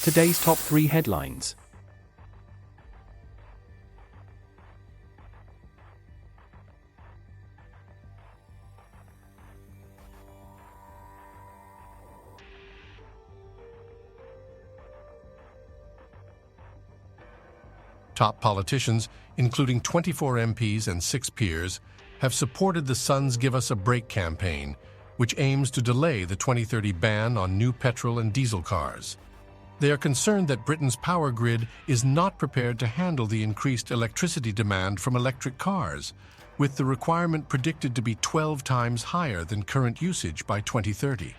Today's top 3 headlines. Top politicians, including 24 MPs and 6 peers, have supported the Sun's Give Us a Break campaign, which aims to delay the 2030 ban on new petrol and diesel cars. They are concerned that Britain's power grid is not prepared to handle the increased electricity demand from electric cars, with the requirement predicted to be 12 times higher than current usage by 2030.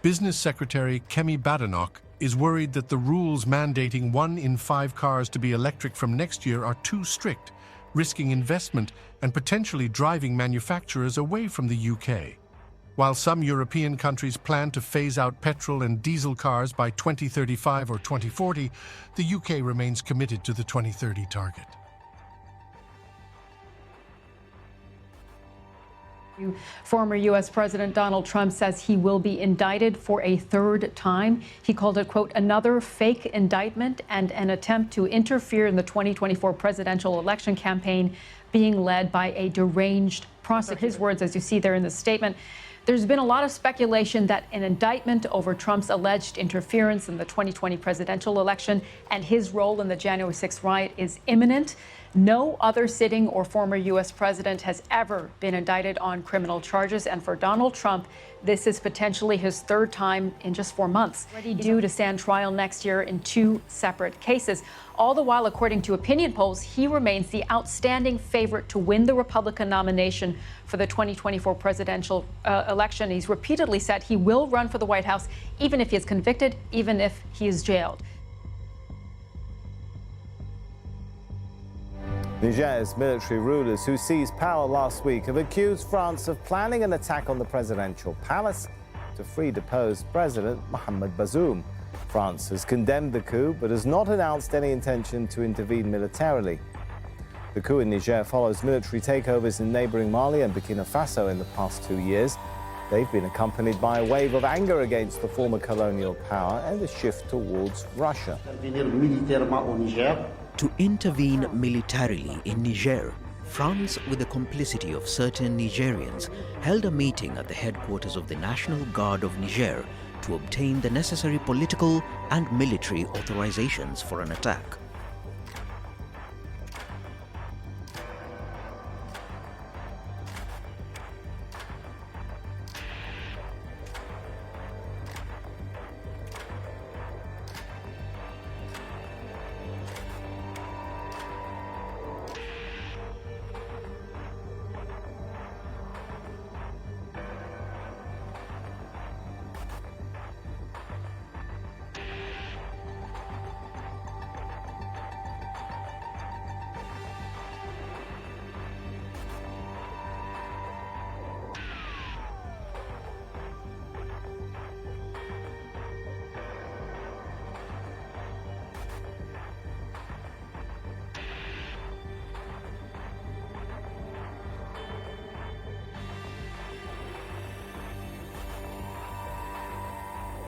Business Secretary Kemi Badenoch is worried that the rules mandating 1 in 5 cars to be electric from next year are too strict, risking investment and potentially driving manufacturers away from the UK. While some European countries plan to phase out petrol and diesel cars by 2035 or 2040, the UK remains committed to the 2030 target. Former U.S. President Donald Trump says he will be indicted for a 3rd time. He called it, quote, another fake indictment and an attempt to interfere in the 2024 presidential election campaign being led by a deranged prosecutor. His words, as you see there in the statement. There's been a lot of speculation that an indictment over Trump's alleged interference in the 2020 presidential election and his role in the January 6th riot is imminent. No other sitting or former U.S. president has ever been indicted on criminal charges. And for Donald Trump, this is potentially his 3rd time in just 4 months. He's due to stand trial next year in 2 separate cases. All the while, according to opinion polls, he remains the outstanding favorite to win the Republican nomination for the 2024 presidential election. He's repeatedly said he will run for the White House, even if he is convicted, even if he is jailed. Niger's military rulers who seized power last week have accused France of planning an attack on the presidential palace to free deposed President Mohamed Bazoum. France has condemned the coup but has not announced any intention to intervene militarily. The coup in Niger follows military takeovers in neighboring Mali and Burkina Faso in the past 2 years. They've been accompanied by a wave of anger against the former colonial power and a shift towards Russia. To intervene militarily in Niger, France, with the complicity of certain Nigerians, held a meeting at the headquarters of the National Guard of Niger to obtain the necessary political and military authorizations for an attack.